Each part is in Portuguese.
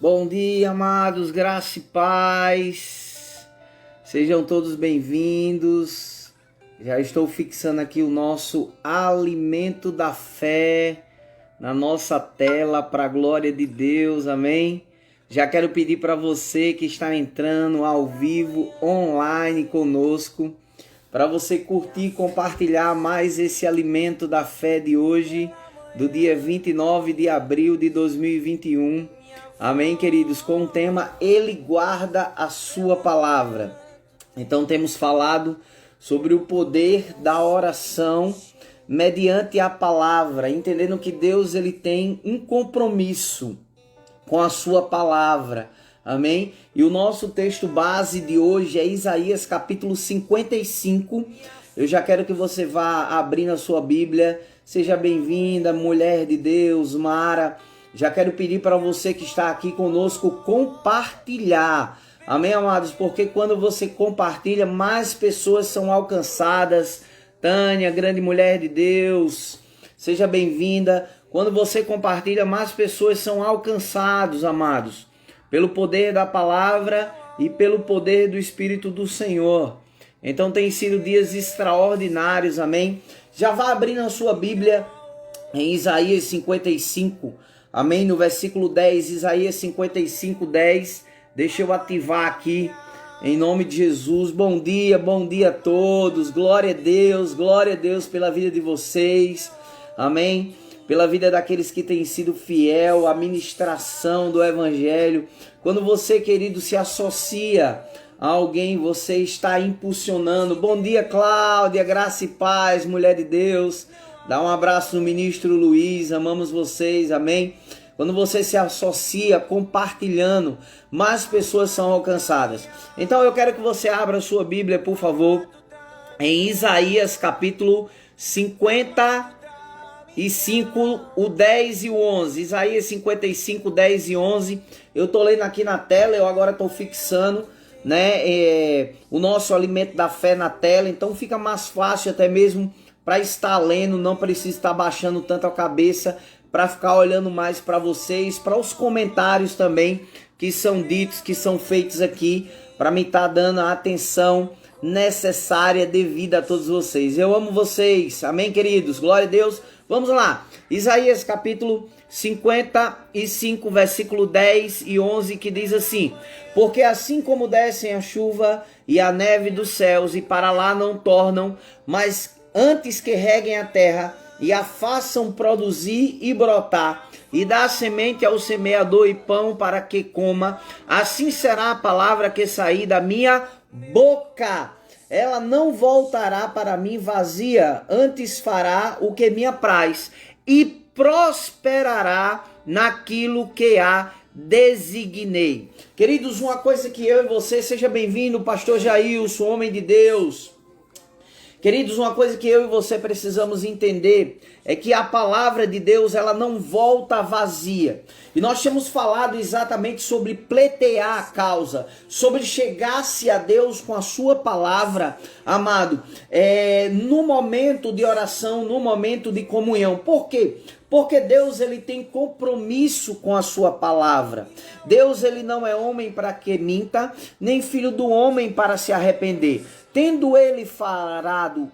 Bom dia, amados, graça e paz. Sejam todos bem-vindos. Já estou fixando aqui o nosso alimento da fé na nossa tela para a glória de Deus, amém? Já quero pedir para você que está entrando ao vivo, online conosco, para você curtir e compartilhar mais esse alimento da fé de hoje, do dia 29 de abril de 2021. Amém, queridos? Com o tema Ele guarda a sua palavra. Então temos falado sobre o poder da oração mediante a palavra, entendendo que Deus ele tem um compromisso com a sua palavra. Amém? E o nosso texto base de hoje é Isaías capítulo 55. Eu já quero que você vá abrindo a sua Bíblia. Seja bem-vinda, mulher de Deus, Mara. Já quero pedir para você que está aqui conosco compartilhar. Amém, amados? Porque quando você compartilha, mais pessoas são alcançadas. Tânia, grande mulher de Deus, seja bem-vinda. Quando você compartilha, mais pessoas são alcançados, amados, pelo poder da palavra e pelo poder do Espírito do Senhor. Então tem sido dias extraordinários, amém? Já vá abrindo a sua Bíblia em Isaías 55, amém? No versículo 10, Isaías 55, 10. Deixa eu ativar aqui, em nome de Jesus. Bom dia a todos. Glória a Deus pela vida de vocês, amém? Pela vida daqueles que têm sido fiel à ministração do Evangelho. Quando você, querido, se associa a alguém, você está impulsionando. Bom dia, Cláudia, graça e paz, mulher de Deus. Dá um abraço no ministro Luiz, amamos vocês, amém? Quando você se associa compartilhando, mais pessoas são alcançadas. Então eu quero que você abra a sua Bíblia, por favor, em Isaías capítulo 55, o 10 e o 11. Isaías 55, 10 e 11. Eu estou lendo aqui na tela, eu agora estou fixando, né, o nosso alimento da fé na tela. Então fica mais fácil até mesmo para estar lendo, não precisa estar baixando tanto a cabeça, para ficar olhando mais para vocês, para os comentários também que são ditos, que são feitos aqui, para mim estar dando a atenção necessária devida a todos vocês. Eu amo vocês, amém, queridos? Glória a Deus. Vamos lá, Isaías capítulo 55, versículo 10 e 11, que diz assim: porque assim como descem a chuva e a neve dos céus e para lá não tornam, mas antes que reguem a terra e a façam produzir e brotar, e dá semente ao semeador e pão para que coma, assim será a palavra que sair da minha boca. Ela não voltará para mim vazia, antes fará o que me apraz, e prosperará naquilo que a designei. Queridos, uma coisa que eu e você, seja bem-vindo, pastor Jailson, homem de Deus. Queridos, uma coisa que eu e você precisamos entender é que a palavra de Deus, ela não volta vazia. E nós temos falado exatamente sobre pleitear a causa, sobre chegar-se a Deus com a sua palavra, amado, no momento de oração, no momento de comunhão. Por quê? Porque Deus ele tem compromisso com a sua palavra. Deus ele não é homem para que minta, nem filho do homem para se arrepender. Tendo ele falado,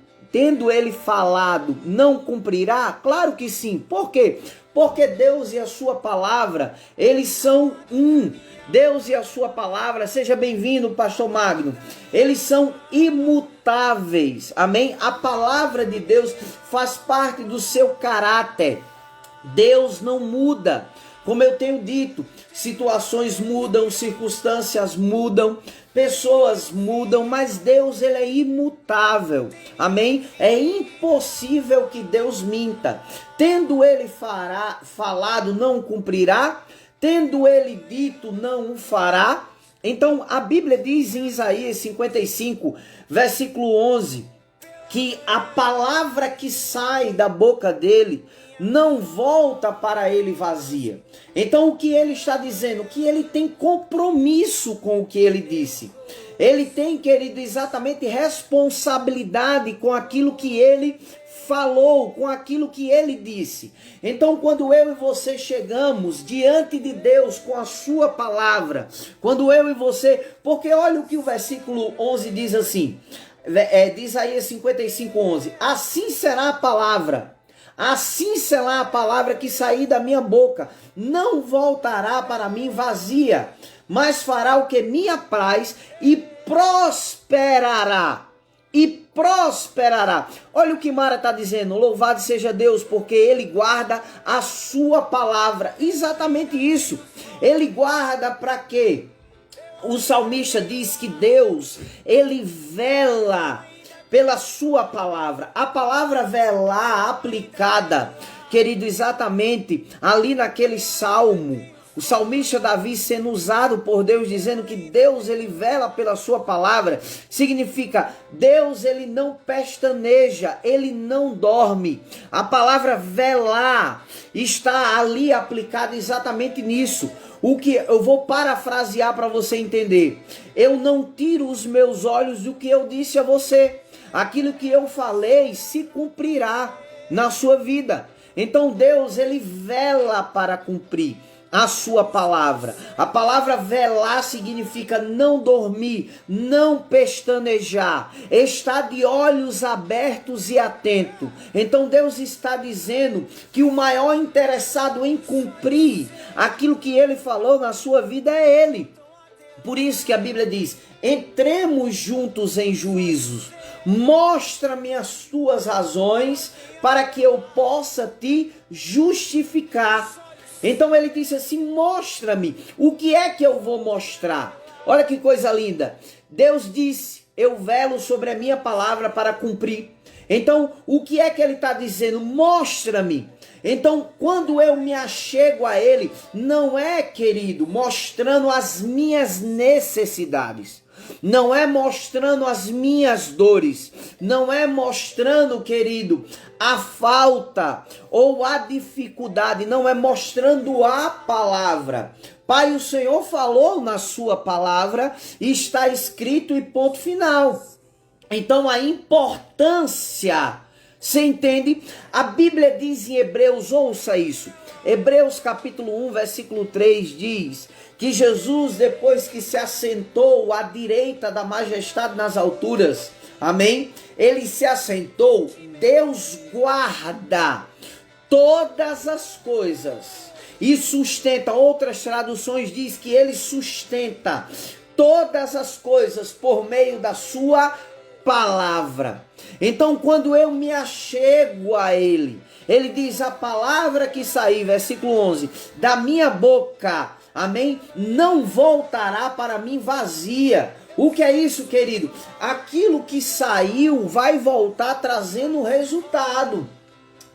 não cumprirá? Claro que sim. Por quê? Porque Deus e a sua palavra, eles são um. Deus e a sua palavra, seja bem-vindo, pastor Magno. Eles são imutáveis. Amém? A palavra de Deus faz parte do seu caráter. Deus não muda. Como eu tenho dito, situações mudam, circunstâncias mudam, pessoas mudam, mas Deus ele é imutável, amém? É impossível que Deus minta. Tendo ele falado, não cumprirá. Tendo ele dito, não o fará. Então a Bíblia diz em Isaías 55, versículo 11, que a palavra que sai da boca dele não volta para ele vazia. Então o que ele está dizendo? Que ele tem compromisso com o que ele disse. Ele tem, querido, exatamente responsabilidade com aquilo que ele falou, com aquilo que ele disse. Então, quando eu e você chegamos diante de Deus com a sua palavra, quando eu e você, porque olha o que o versículo 11 diz assim, de Isaías 55:11, assim será a palavra, assim será a palavra que sair da minha boca, não voltará para mim vazia, mas fará o que me apraz e prosperará. E prosperará. Olha o que Mara está dizendo. Louvado seja Deus, porque Ele guarda a sua palavra. Exatamente isso. Ele guarda para quê? O salmista diz que Deus, Ele vela pela sua palavra. A palavra velar aplicada, querido, exatamente ali naquele salmo, o salmista Davi sendo usado por Deus, dizendo que Deus, ele vela pela sua palavra, significa Deus, ele não pestaneja, ele não dorme. A palavra velar está ali aplicada exatamente nisso. O que eu vou parafrasear para você entender. Eu não tiro os meus olhos do que eu disse a você. Aquilo que eu falei se cumprirá na sua vida. Então Deus, ele vela para cumprir a sua palavra. A palavra velar significa não dormir, não pestanejar, estar de olhos abertos e atento. Então Deus está dizendo que o maior interessado em cumprir aquilo que ele falou na sua vida é ele. Por isso que a Bíblia diz: entremos juntos em juízos, mostra-me as tuas razões para que eu possa te justificar. Então ele disse assim: mostra-me. O que é que eu vou mostrar? Olha que coisa linda. Deus disse: eu velo sobre a minha palavra para cumprir. Então o que é que ele está dizendo? Mostra-me. Então quando eu me achego a ele, não é, querido, mostrando as minhas necessidades. Não é mostrando as minhas dores, não é mostrando, querido, a falta ou a dificuldade, não é mostrando a palavra. Pai, o Senhor falou na sua palavra, está escrito e ponto final. Então a importância, você entende? A Bíblia diz em Hebreus, ouça isso, Hebreus capítulo 1, versículo 3 diz que Jesus, depois que se assentou à direita da majestade nas alturas, amém? Ele se assentou, Deus guarda todas as coisas e sustenta. Outras traduções diz que ele sustenta todas as coisas por meio da sua palavra. Então quando eu me achego a ele, ele diz: a palavra que sair, versículo 11, da minha boca, amém, não voltará para mim vazia. O que é isso, querido? Aquilo que saiu vai voltar trazendo resultado,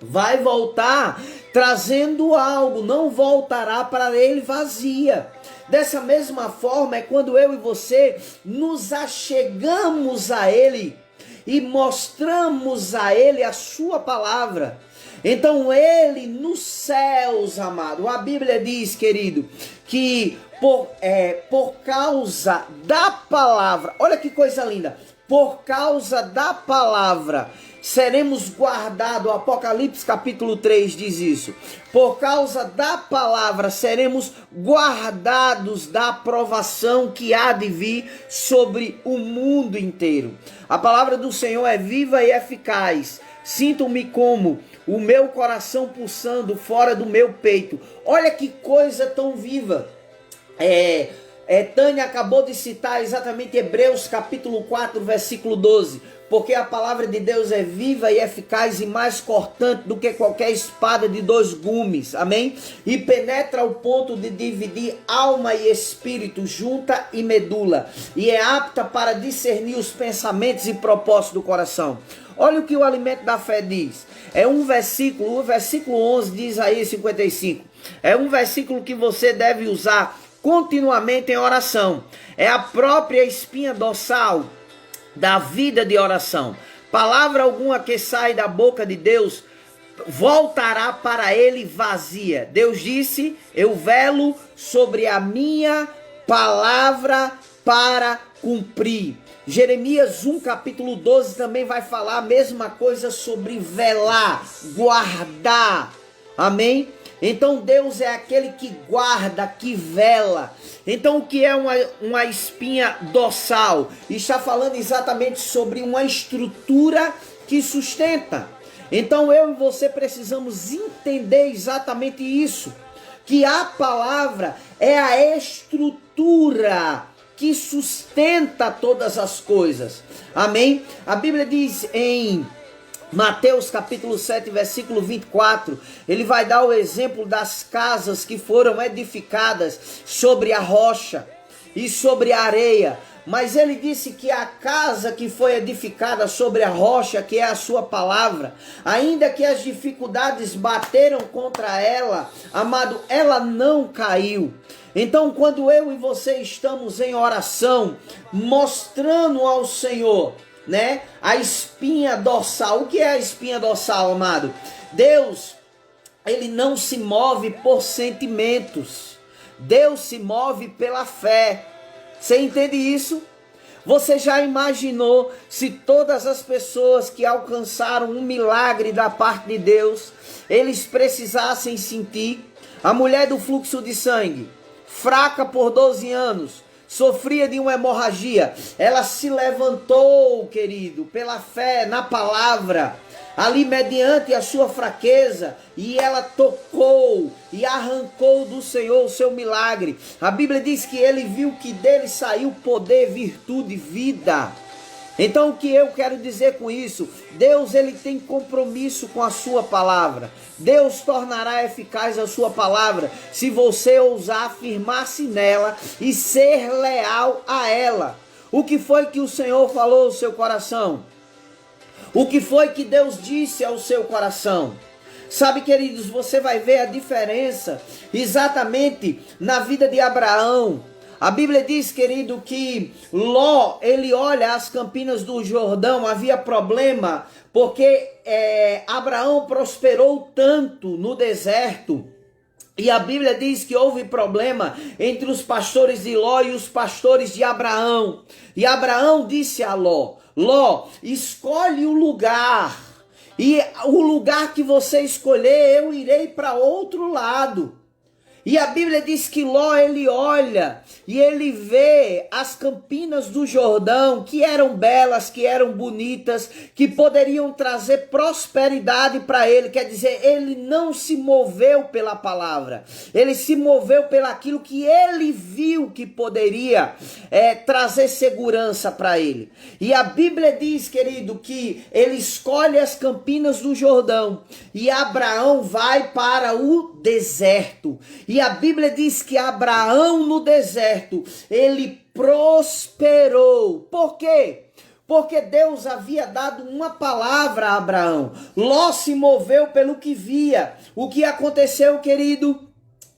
vai voltar trazendo algo, não voltará para ele vazia. Dessa mesma forma é quando eu e você nos achegamos a ele e mostramos a ele a sua palavra. Então ele nos céus, amado, a Bíblia diz, querido, que por causa da palavra, olha que coisa linda, por causa da palavra seremos guardados, Apocalipse capítulo 3 diz isso, por causa da palavra seremos guardados da provação que há de vir sobre o mundo inteiro. A palavra do Senhor é viva e eficaz, sinto-me como o meu coração pulsando fora do meu peito. Olha que coisa tão viva. Tânia acabou de citar exatamente Hebreus capítulo 4, versículo 12. Porque a palavra de Deus é viva e eficaz e mais cortante do que qualquer espada de dois gumes. Amém? E penetra ao ponto de dividir alma e espírito, junta e medula. E é apta para discernir os pensamentos e propósitos do coração. Olha o que o alimento da fé diz. É um versículo, o versículo 11 de Isaías 55. É um versículo que você deve usar continuamente em oração. É a própria espinha dorsal da vida de oração. Palavra alguma que sai da boca de Deus voltará para ele vazia. Deus disse: eu velo sobre a minha palavra para cumprir. Jeremias 1, capítulo 12 também vai falar a mesma coisa sobre velar, guardar. Amém? Então Deus é aquele que guarda, que vela. Então o que é uma espinha dorsal? Está falando exatamente sobre uma estrutura que sustenta. Então eu e você precisamos entender exatamente isso. Que a palavra é a estrutura que sustenta todas as coisas. Amém? A Bíblia diz em Mateus capítulo 7, versículo 24, ele vai dar o exemplo das casas que foram edificadas sobre a rocha e sobre a areia. Mas ele disse que a casa que foi edificada sobre a rocha, que é a sua palavra, ainda que as dificuldades bateram contra ela, amado, ela não caiu. Então, quando eu e você estamos em oração, mostrando ao Senhor, né, a espinha dorsal. O que é a espinha dorsal, amado? Deus, ele não se move por sentimentos. Deus se move pela fé. Você entende isso? Você já imaginou se todas as pessoas que alcançaram um milagre da parte de Deus, eles precisassem sentir? A mulher do fluxo de sangue, fraca por 12 anos, sofria de uma hemorragia. Ela se levantou, querido, pela fé na palavra, ali mediante a sua fraqueza, e ela tocou e arrancou do Senhor o seu milagre. A Bíblia diz que ele viu que dele saiu poder, virtude, vida. Então o que eu quero dizer com isso? Deus, ele tem compromisso com a sua palavra. Deus tornará eficaz a sua palavra se você ousar afirmar-se nela e ser leal a ela. O que foi que o Senhor falou ao seu coração? O que foi que Deus disse ao seu coração? Sabe, queridos, você vai ver a diferença exatamente na vida de Abraão. A Bíblia diz, querido, que Ló, ele olha as campinas do Jordão, havia problema, porque Abraão prosperou tanto no deserto. E a Bíblia diz que houve problema entre os pastores de Ló e os pastores de Abraão. E Abraão disse a Ló, Ló, escolhe o lugar, e o lugar que você escolher, eu irei para outro lado. E a Bíblia diz que Ló, ele olha e ele vê as campinas do Jordão, que eram belas, que eram bonitas, que poderiam trazer prosperidade para ele. Quer dizer, ele não se moveu pela palavra, ele se moveu pelaquilo que ele viu que poderia trazer segurança para ele. E a Bíblia diz, querido, que ele escolhe as campinas do Jordão e Abraão vai para o deserto. E a Bíblia diz que Abraão no deserto, ele prosperou. Por quê? Porque Deus havia dado uma palavra a Abraão. Ló se moveu pelo que via. O que aconteceu, querido?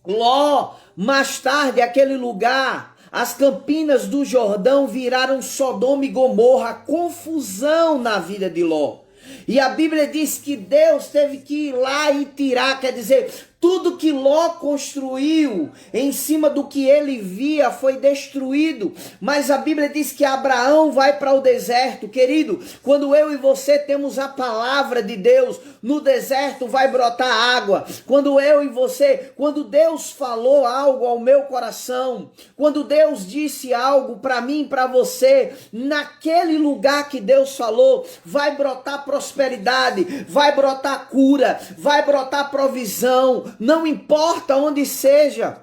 Ló, mais tarde, aquele lugar, as campinas do Jordão viraram Sodoma e Gomorra, confusão na vida de Ló. E a Bíblia diz que Deus teve que ir lá e tirar, quer dizer, tudo que Ló construiu em cima do que ele via foi destruído. Mas a Bíblia diz que Abraão vai para o deserto. Querido, quando eu e você temos a palavra de Deus, no deserto vai brotar água. Quando eu e você, quando Deus falou algo ao meu coração, quando Deus disse algo para mim e para você, naquele lugar que Deus falou, vai brotar prosperidade, vai brotar cura, vai brotar provisão. Não importa onde seja,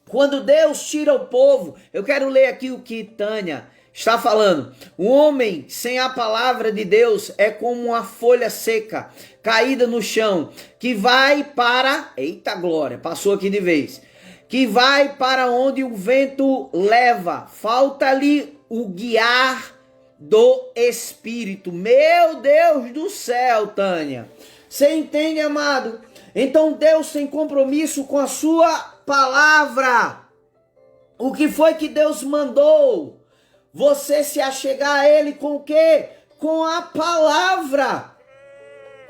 quando Deus tira o povo, eu quero ler aqui o que Tânia está falando. O homem sem a palavra de Deus é como uma folha seca, caída no chão, que vai para, eita glória, passou aqui de vez, que vai para onde o vento leva, falta-lhe o guiar do Espírito. Meu Deus do céu, Tânia, você entende, amado? Então Deus tem compromisso com a sua palavra. O que foi que Deus mandou? Você se achegar a Ele com o quê? Com a palavra.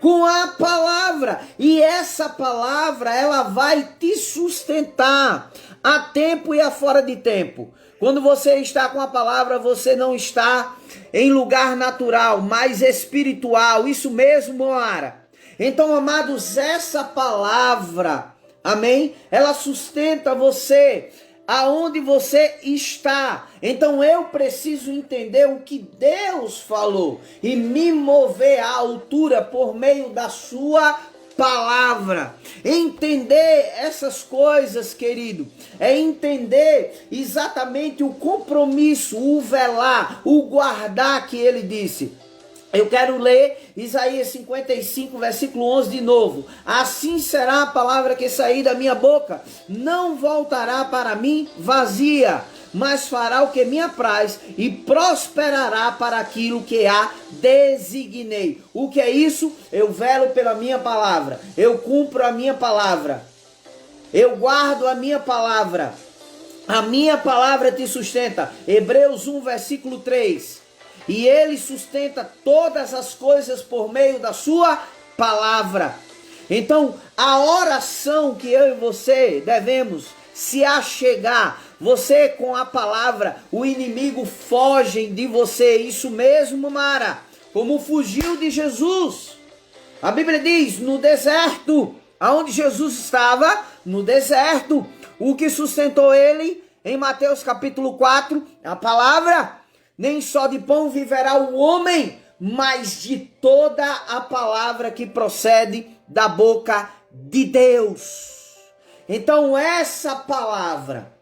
Com a palavra. E essa palavra, ela vai te sustentar a tempo e a fora de tempo. Quando você está com a palavra, você não está em lugar natural, mas espiritual. Isso mesmo, Moara. Então, amados, essa palavra, amém? Ela sustenta você aonde você está. Então eu preciso entender o que Deus falou e me mover à altura por meio da sua palavra. Entender essas coisas, querido, é entender exatamente o compromisso, o velar, o guardar que ele disse. Eu quero ler Isaías 55, versículo 11 de novo. Assim será a palavra que sair da minha boca, não voltará para mim vazia, mas fará o que me apraz e prosperará para aquilo que a designei. O que é isso? Eu velo pela minha palavra, eu cumpro a minha palavra, eu guardo a minha palavra te sustenta. Hebreus 1, versículo 3. E ele sustenta todas as coisas por meio da sua palavra. Então, a oração que eu e você devemos se achegar, você com a palavra, o inimigo foge de você. Isso mesmo, Mara, como fugiu de Jesus. A Bíblia diz, no deserto, aonde Jesus estava, no deserto, o que sustentou ele, em Mateus capítulo 4, a palavra. Nem só de pão viverá o homem, mas de toda a palavra que procede da boca de Deus. Então essa palavra,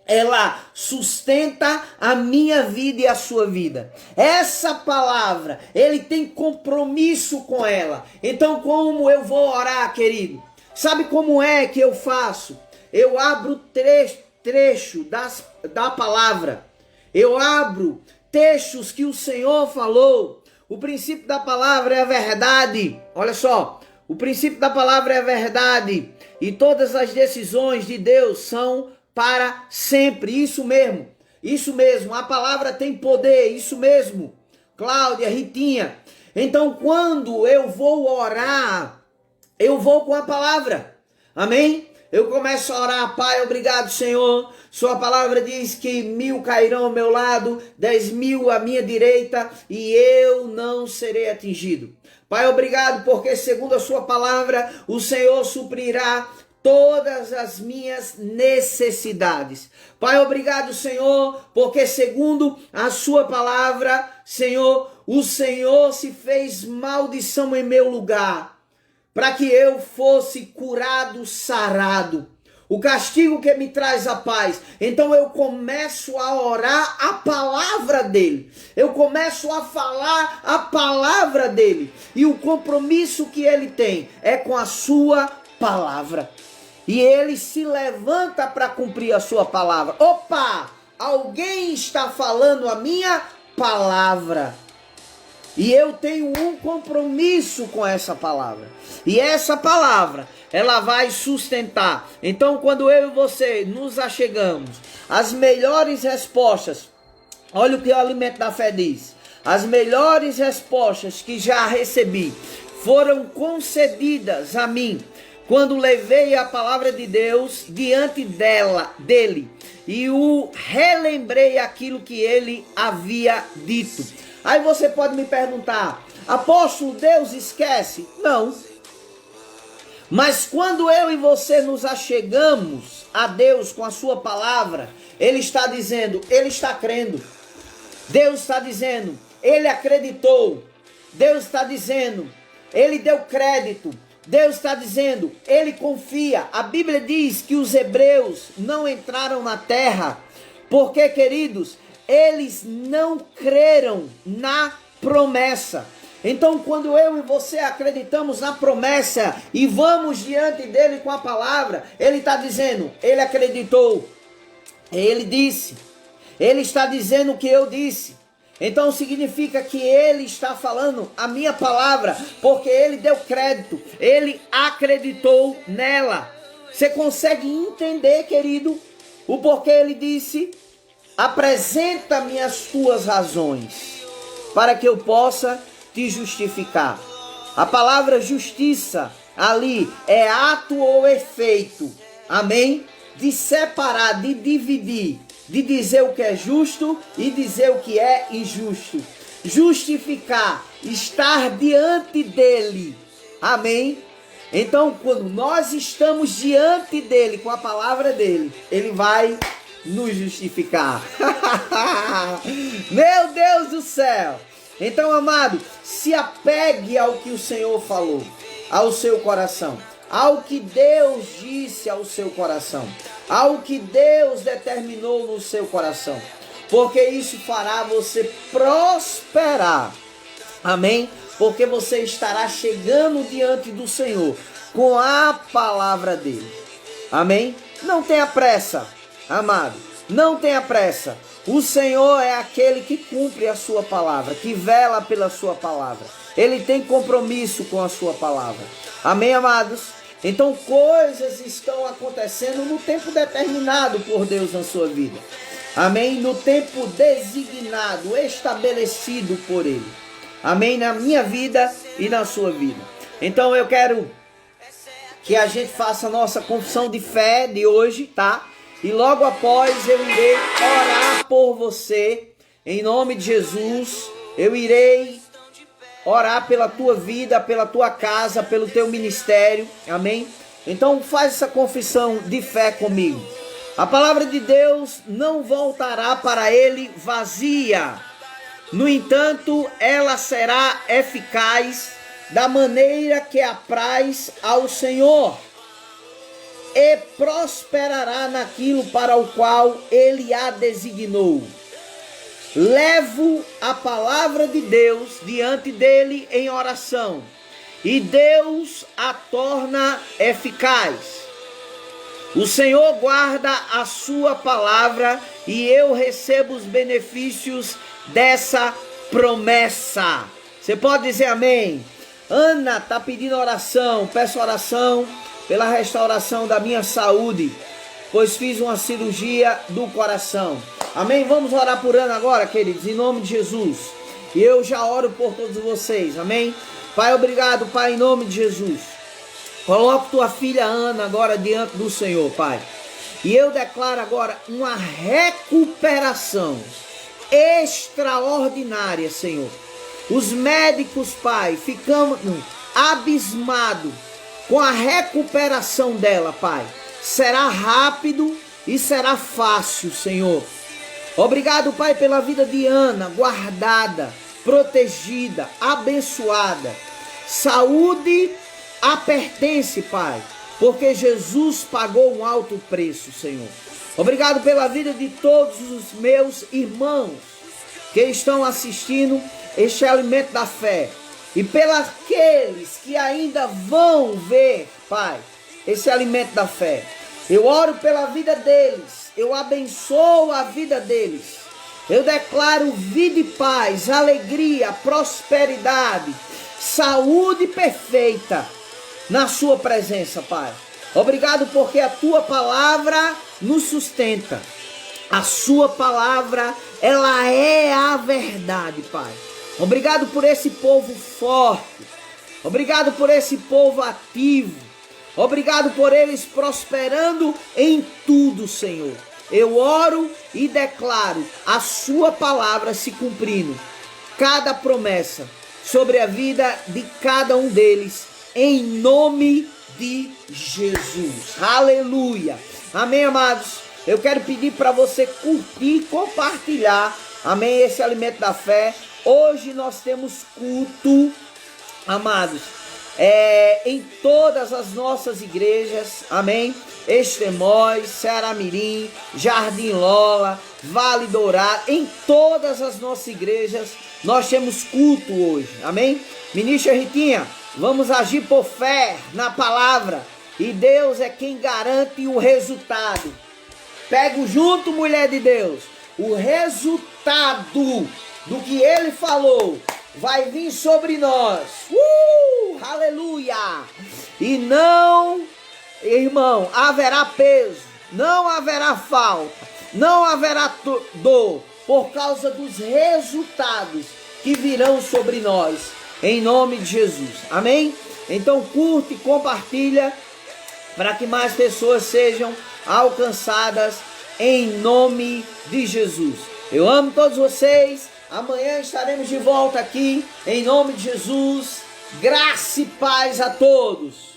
ela sustenta a minha vida e a sua vida. Essa palavra, ele tem compromisso com ela. Então como eu vou orar, querido? Sabe como é que eu faço? Eu abro trecho da palavra. Eu abro textos que o Senhor falou. O princípio da palavra é a verdade. Olha só, o princípio da palavra é a verdade. E todas as decisões de Deus são para sempre. Isso mesmo. A palavra tem poder. Isso mesmo. Cláudia, Ritinha. Então, quando eu vou orar, eu vou com a palavra. Amém? Eu começo a orar, Pai, obrigado, Senhor. Sua palavra diz que 1000 cairão ao meu lado, 10.000 à minha direita, e eu não serei atingido. Pai, obrigado, porque segundo a sua palavra, o Senhor suprirá todas as minhas necessidades. Pai, obrigado, Senhor, porque segundo a sua palavra, Senhor, o Senhor se fez maldição em meu lugar, para que eu fosse curado, sarado. O castigo que me traz a paz. Então eu começo a orar a palavra dele. Eu começo a falar a palavra dele. E o compromisso que ele tem é com a sua palavra. E ele se levanta para cumprir a sua palavra. Opa! Alguém está falando a minha palavra. E eu tenho um compromisso com essa palavra. E essa palavra, ela vai sustentar. Então, quando eu e você nos achegamos, as melhores respostas, olha o que o Alimento da Fé diz. As melhores respostas que já recebi foram concedidas a mim quando levei a palavra de Deus diante dele e o relembrei aquilo que ele havia dito. Aí você pode me perguntar, apóstolo, Deus esquece? Não. Mas quando eu e você nos achegamos a Deus com a sua palavra, ele está dizendo, ele está crendo. Deus está dizendo, ele acreditou. Deus está dizendo, ele deu crédito. Deus está dizendo, ele confia. A Bíblia diz que os hebreus não entraram na terra porque, queridos, eles não creram na promessa. Então, quando eu e você acreditamos na promessa e vamos diante dele com a palavra, ele está dizendo, ele acreditou, ele disse, ele está dizendo o que eu disse. Então significa que ele está falando a minha palavra, porque ele deu crédito, ele acreditou nela. Você consegue entender, querido, o porquê ele disse, apresenta-me as tuas razões, para que eu possa te justificar. A palavra justiça ali é ato ou efeito, amém? De separar, de dividir, de dizer o que é justo e dizer o que é injusto. Justificar, estar diante dele, amém? Então, quando nós estamos diante dele, com a palavra dele, ele vai nos justificar. Meu Deus do céu! Então, amado, se apegue ao que o Senhor falou, ao seu coração, ao que Deus disse ao seu coração, ao que Deus determinou no seu coração, porque isso fará você prosperar, amém? Porque você estará chegando diante do Senhor com a palavra dele, amém? Não tenha pressa, amado, não tenha pressa. O Senhor é aquele que cumpre a sua palavra, que vela pela sua palavra. Ele tem compromisso com a sua palavra. Amém, amados? Então coisas estão acontecendo no tempo determinado por Deus na sua vida. Amém? No tempo designado, estabelecido por Ele. Amém? Na minha vida e na sua vida. Então eu quero que a gente faça a nossa confissão de fé de hoje, tá? E logo após eu irei orar por você, em nome de Jesus. Eu irei orar pela tua vida, pela tua casa, pelo teu ministério, amém? Então faz essa confissão de fé comigo. A palavra de Deus não voltará para ele vazia. No entanto, ela será eficaz da maneira que apraz ao Senhor, e prosperará naquilo para o qual ele a designou. Levo a palavra de Deus diante dele em oração, e Deus a torna eficaz. O Senhor guarda a sua palavra, e eu recebo os benefícios dessa promessa. Você pode dizer amém? Ana está pedindo oração. Peço oração pela restauração da minha saúde, pois fiz uma cirurgia do coração. Amém? Vamos orar por Ana agora, queridos, em nome de Jesus. E eu já oro por todos vocês, amém? Pai, obrigado, Pai, em nome de Jesus. Coloco tua filha Ana agora diante do Senhor, Pai. E eu declaro agora uma recuperação extraordinária, Senhor. Os médicos, Pai, ficamos abismados com a recuperação dela, Pai. Será rápido e será fácil, Senhor. Obrigado, Pai, pela vida de Ana, guardada, protegida, abençoada. Saúde a pertence, Pai, porque Jesus pagou um alto preço, Senhor. Obrigado pela vida de todos os meus irmãos que estão assistindo este alimento da fé. E pelos que ainda vão ver, Pai, esse alimento da fé. Eu oro pela vida deles. Eu abençoo a vida deles. Eu declaro vida e paz, alegria, prosperidade, saúde perfeita na sua presença, Pai. Obrigado porque a tua palavra nos sustenta. A sua palavra, ela é a verdade, Pai. Obrigado por esse povo forte. Obrigado por esse povo ativo. Obrigado por eles prosperando em tudo, Senhor. Eu oro e declaro a sua palavra se cumprindo. Cada promessa sobre a vida de cada um deles, em nome de Jesus. Aleluia. Amém, amados? Eu quero pedir para você curtir, compartilhar, amém, esse alimento da fé. Hoje nós temos culto, amados, em todas as nossas igrejas, amém? Extremóis, Ceará-Mirim, Jardim Lola, Vale Dourado, em todas as nossas igrejas nós temos culto hoje, amém? Ministra Ritinha, vamos agir por fé na palavra, e Deus é quem garante o resultado. Pego junto, mulher de Deus, o resultado do que ele falou vai vir sobre nós. Aleluia! E não, irmão, haverá peso, não haverá falta, não haverá dor, por causa dos resultados que virão sobre nós. em nome de Jesus. Amém? Então curte e compartilha para que mais pessoas sejam alcançadas em nome de Jesus. Eu amo todos vocês. Amanhã estaremos de volta aqui em nome de Jesus. Graça e paz a todos.